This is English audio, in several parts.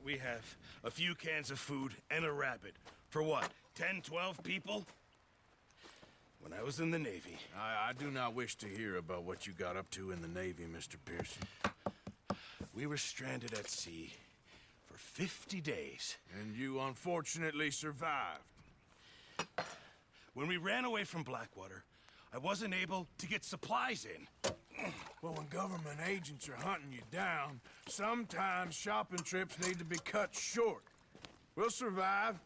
we have a few cans of food and a rabbit. For what, 10, 12 people? When I was in the Navy... I do not wish to hear about what you got up to in the Navy, Mr. Pearson. We were stranded at sea for 50 days. And you unfortunately survived. When we ran away from Blackwater, I wasn't able to get supplies in. Well, when government agents are hunting you down, sometimes shopping trips need to be cut short. We'll survive.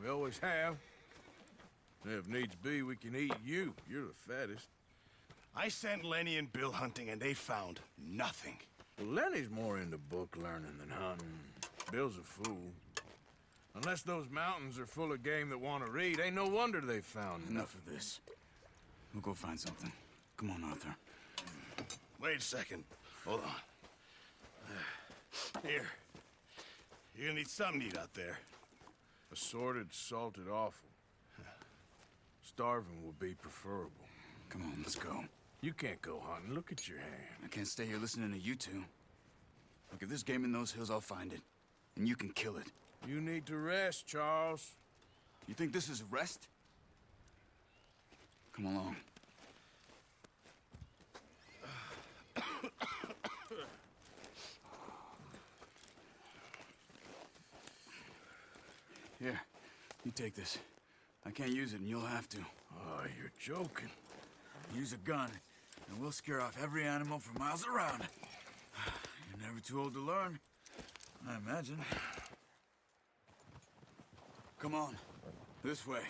We always have. If needs be, we can eat you. You're the fattest. I sent Lenny and Bill hunting, and they found nothing. Well, Lenny's more into book learning than hunting. Bill's a fool. Unless those mountains are full of game that want to read, ain't no wonder they found Enough of this. We'll go find something. Come on, Arthur. Wait a second. Hold on. Here. You're gonna need something to eat out there. Assorted, salted offal. Starving would be preferable. Come on, let's go. You can't go hunting. Look at your hand. I can't stay here listening to you two. Look, if there's game in those hills, I'll find it. And you can kill it. You need to rest, Charles. You think this is rest? Come along. Here, you take this. I can't use it, and you'll have to. Oh, you're joking. Use a gun, and we'll scare off every animal for miles around. You're never too old to learn, I imagine. Come on, this way.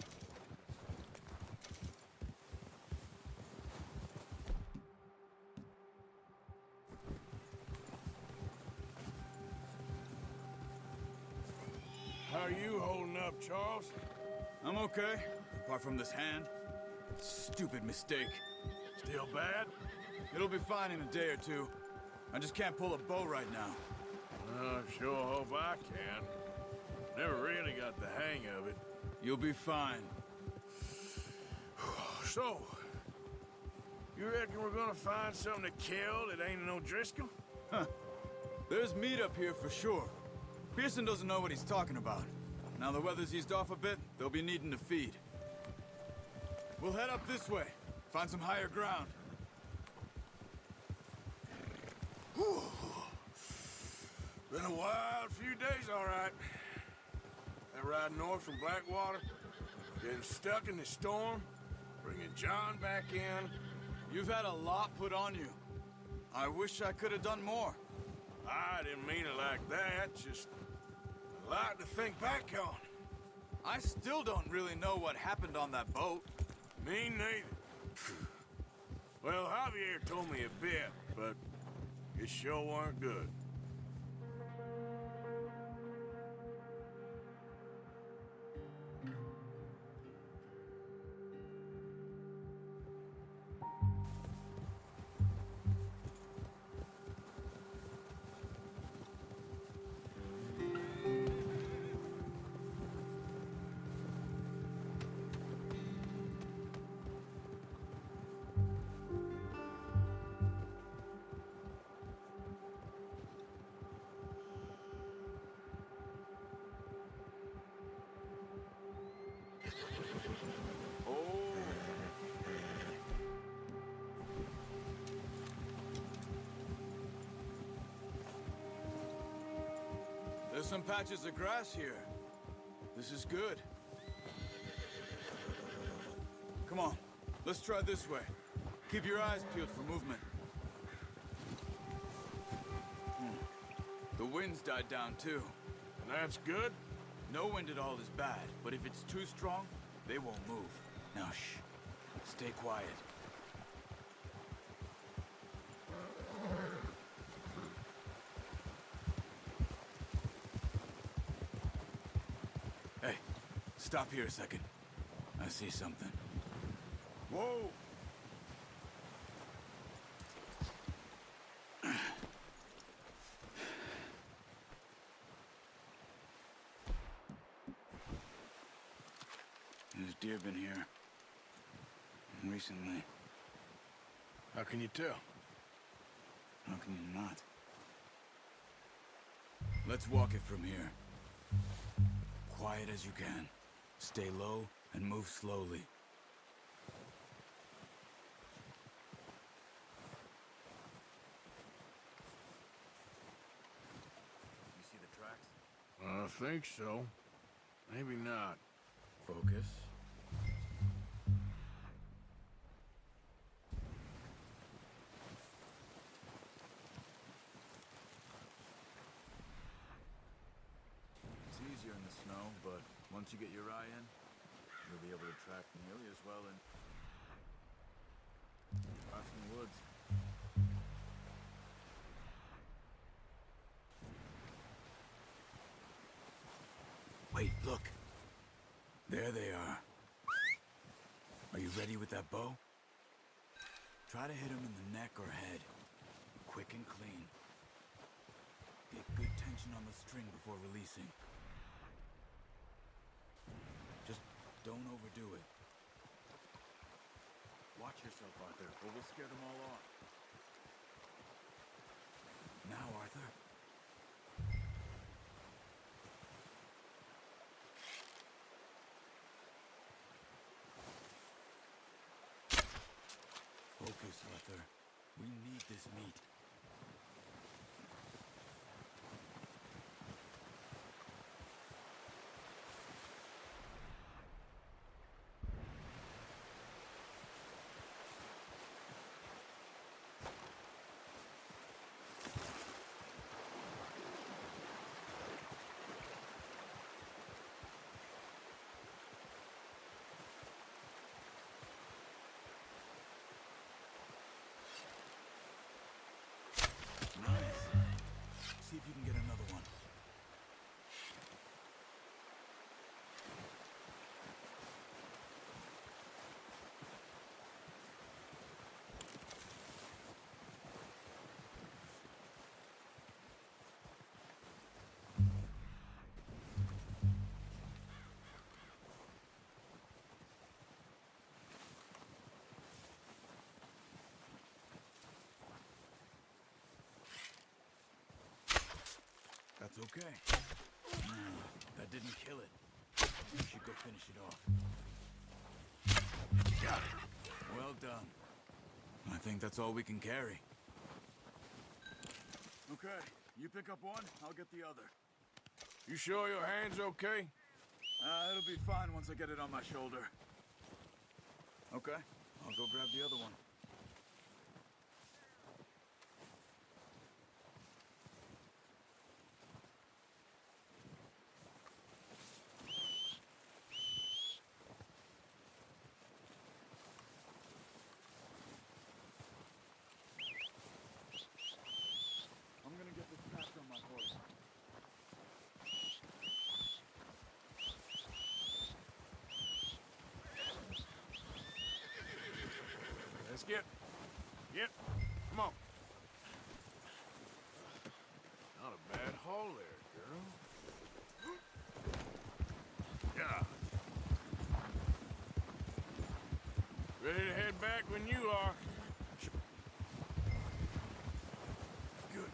How are you holding up, Charles? I'm okay, apart from this hand. Stupid mistake. Still bad? It'll be fine in a day or two. I just can't pull a bow right now. I sure hope I can. Never really got the hang of it. You'll be fine. So, you reckon we're gonna find something to kill that ain't no Driscoll? Huh. There's meat up here for sure. Pearson doesn't know what he's talking about. Now the weather's eased off a bit, they'll be needing to feed. We'll head up this way. Find some higher ground. Whew. Been a wild few days, all right. That ride north from Blackwater, getting stuck in the storm, bringing John back in. You've had a lot put on you. I wish I could have done more. I didn't mean it like that, just a lot to think back on. I still don't really know what happened on that boat. Me neither. Well, Javier told me a bit, but it sure weren't good. There's some patches of grass here. This is good. Come on, let's try this way. Keep your eyes peeled for movement. The wind's died down too. That's good. No wind at all is bad, but if it's too strong, they won't move. Now shh, stay quiet. Hey, stop here a second. I see something. Whoa! There's deer been here. Recently. How can you tell? How can you not? Let's walk it from here. Quiet as you can. Stay low and move slowly. You see the tracks? I think so. Maybe not. Focus. It's easier in the snow, but once you get your eye in, you'll be able to track nearly as well in crossing woods. Wait, look. There they are. Are you ready with that bow? Try to hit him in the neck or head. Quick and clean. Get good tension on the string before releasing. Just don't overdo it. Watch yourself, Arthur, or we'll scare them all off. Now, Arthur. Focus, Arthur. We need this meat. See if you can get another one. That's okay. That didn't kill it. You should go finish it off. Got it. Well done. I think that's all we can carry. Okay, you pick up one, I'll get the other. You sure your hand's okay? It'll be fine once I get it on my shoulder. Okay, I'll go grab the other one. I'm gonna get this packed on my horse. Let's get... Yep. Come on. Not a bad haul there, girl. Yeah. Ready to head back when you are. Good.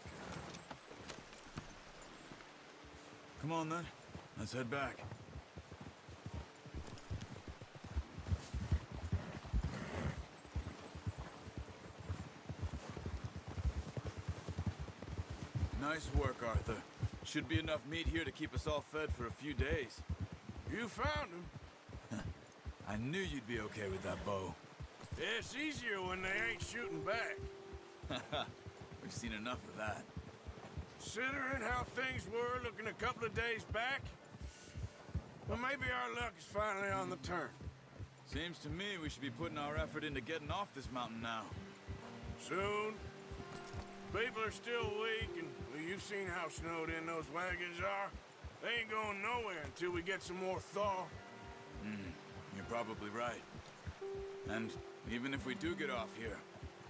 Come on then, let's head back. Nice work, Arthur. Should be enough meat here to keep us all fed for a few days. You found him. I knew you'd be okay with that bow. Yeah, it's easier when they ain't shooting back. We've seen enough of that. Considering how things were looking a couple of days back, well, maybe our luck is finally on the turn. Seems to me we should be putting our effort into getting off this mountain now. Soon. People are still weak, and well, you've seen how snowed in those wagons are. They ain't going nowhere until we get some more thaw. You're probably right. And even if we do get off here,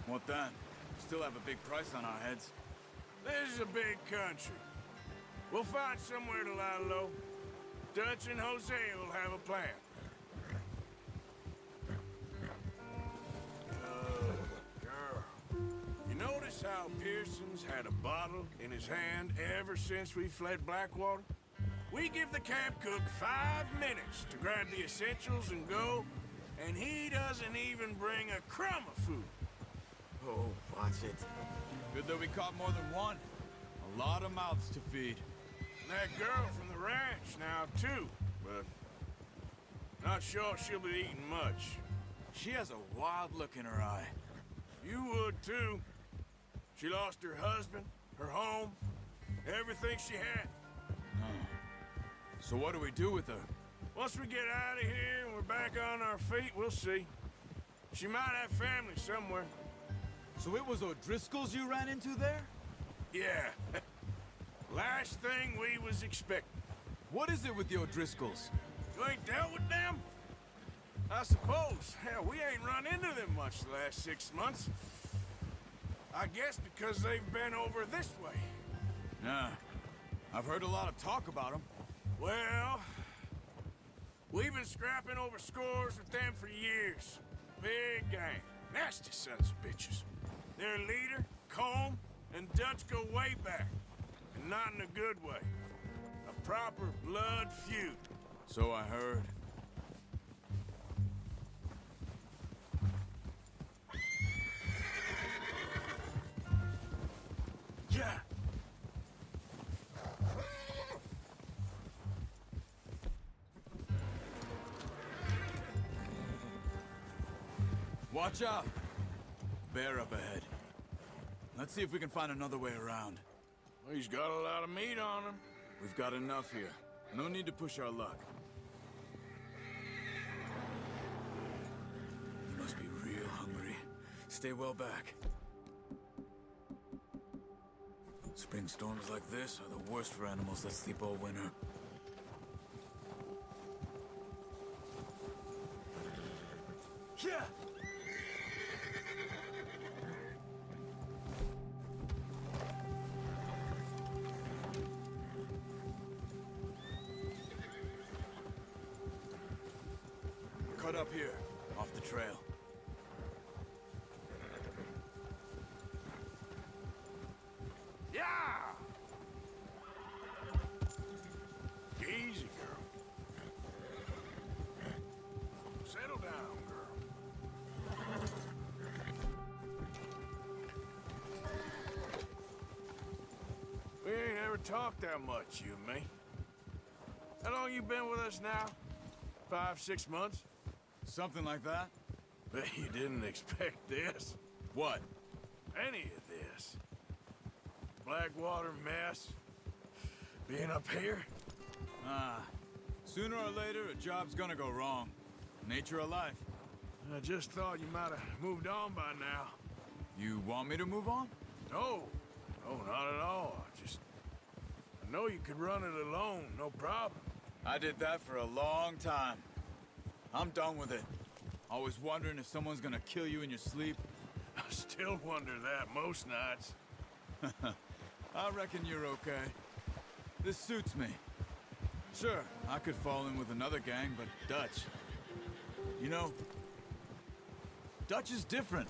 what then? Still have a big price on our heads. This is a big country. We'll find somewhere to lie low. Dutch and Hosea will have a plan. Girl. You notice notice how Pearson's had a bottle in his hand ever since we fled Blackwater? We give the camp cook 5 minutes to grab the essentials and go, and he doesn't even bring a crumb of food. Oh, watch it. Good that we caught more than one. A lot of mouths to feed. And that girl from the ranch now, too, but not sure she'll be eating much. She has a wild look in her eye. You would, too. She lost her husband, her home, everything she had. So what do we do with her? Once we get out of here and we're back on our feet, we'll see. She might have family somewhere. So it was O'Driscoll's you ran into there? Yeah. Last thing we was expecting. What is it with the O'Driscolls? You ain't dealt with them? I suppose. Hell, we ain't run into them much the last 6 months. I guess because they've been over this way. Nah. I've heard a lot of talk about them. Well, we've been scrapping over scores with them for years. Big gang. Nasty sons of bitches. Their leader, Combe, and Dutch go way back. And not in a good way. A proper blood feud. So I heard. Yeah. Watch out! Bear up ahead. Let's see if we can find another way around. Well, he's got a lot of meat on him. We've got enough here. No need to push our luck. You must be real hungry. Stay well back. Spring storms like this are the worst for animals that sleep all winter. Yeah. Cut up here, off the trail. Yeah! Easy, girl. Settle down, girl. We ain't ever talked that much, you and me. How long you been with us now? 5, 6 months? Something like that? Bet you didn't expect this. What? Any of this. Blackwater mess. Being up here. Sooner or later, a job's gonna go wrong. Nature of life. I just thought you might have moved on by now. You want me to move on? No. No, not at all. I know you could run it alone, no problem. I did that for a long time. I'm done with it. Always wondering if someone's gonna kill you in your sleep. I still wonder that most nights. I reckon you're okay. This suits me. Sure, I could fall in with another gang, but Dutch... You know, Dutch is different.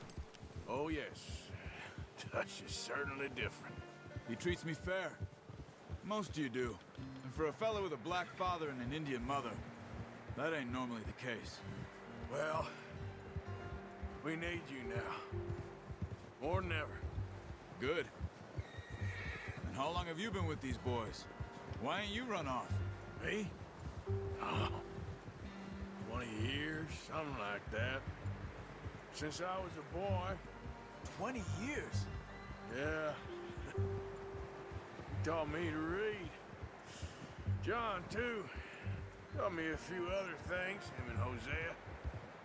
Oh, yes. Dutch is certainly different. He treats me fair. Most of you do. And for a fellow with a black father and an Indian mother, that ain't normally the case. Well, we need you now. More than ever. Good. And how long have you been with these boys? Why ain't you run off? Me? Oh, 20 years, something like that. Since I was a boy. 20 years? Yeah. He taught me to read. John, too. Taught me a few other things, him and Hosea.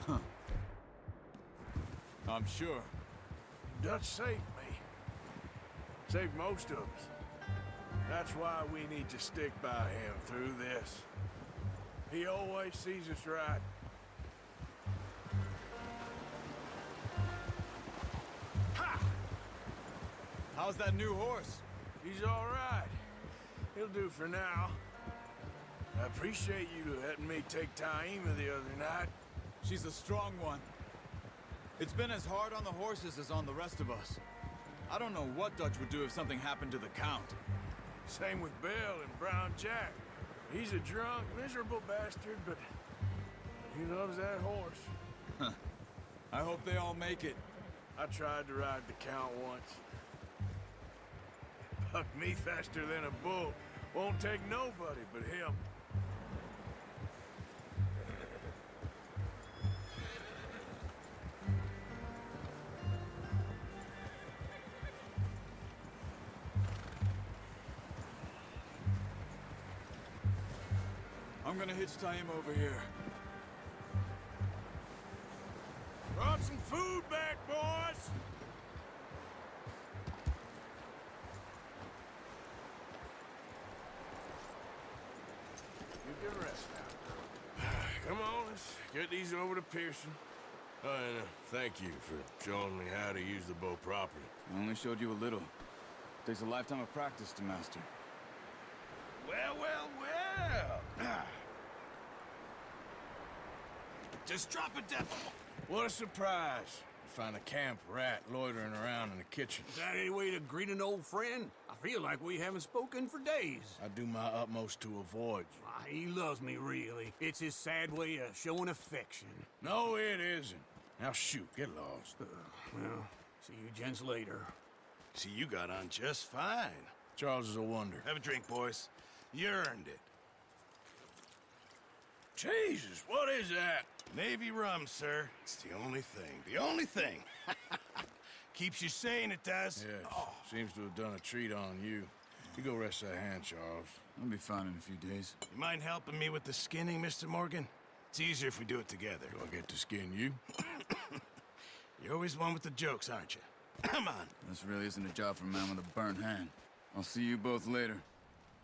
Huh. I'm sure. Dutch saved me. Saved most of us. That's why we need to stick by him through this. He always sees us right. Ha! How's that new horse? He's all right. He'll do for now. I appreciate you letting me take Taima the other night. She's a strong one. It's been as hard on the horses as on the rest of us. I don't know what Dutch would do if something happened to the Count. Same with Bill and Brown Jack. He's a drunk, miserable bastard, but he loves that horse. I hope they all make it. I tried to ride the Count once. Bucked me faster than a bull. Won't take nobody but him. I'm gonna hitch tie him over here. Brought some food back, boys! You can rest now. Come on, let's get these over to Pearson. Oh, and thank you for showing me how to use the bow properly. I only showed you a little. Takes a lifetime of practice to master. Well, well, well. Just drop it down. What a surprise. You find a camp rat loitering around in the kitchen. Is that any way to greet an old friend? I feel like we haven't spoken for days. I do my utmost to avoid you. Ah, he loves me, really. It's his sad way of showing affection. No, it isn't. Now shoot, get lost. Well, see you gents later. See, you got on just fine. Charles is a wonder. Have a drink, boys. You earned it. Jesus, what is that? Navy rum, sir. It's the only thing. The only thing. Keeps you sane, it does. Yes, seems to have done a treat on you. You go rest that hand, Charles. I'll be fine in a few days. You mind helping me with the skinning, Mr. Morgan? It's easier if we do it together. Do I get to skin you? You're always one with the jokes, aren't you? Come on. This really isn't a job for a man with a burnt hand. I'll see you both later.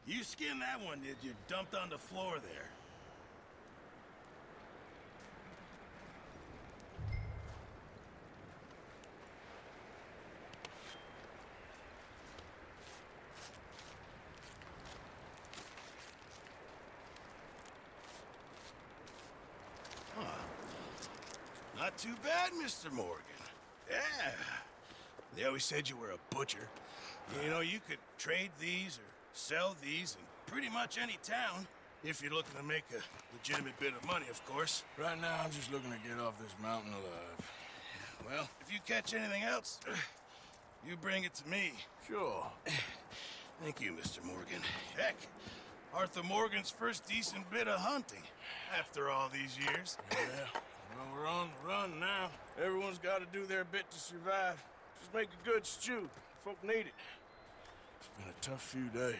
You skinned that one, did you? Dumped on the floor there. Not too bad, Mr. Morgan. Yeah. They always said you were a butcher. You know, you could trade these or sell these in pretty much any town. If you're looking to make a legitimate bit of money, of course. Right now, I'm just looking to get off this mountain alive. Well, if you catch anything else, you bring it to me. Sure. Thank you, Mr. Morgan. Heck, Arthur Morgan's first decent bit of hunting after all these years. Yeah. Well, we're on the run now. Everyone's got to do their bit to survive. Just make a good stew. Folk need it. It's been a tough few days.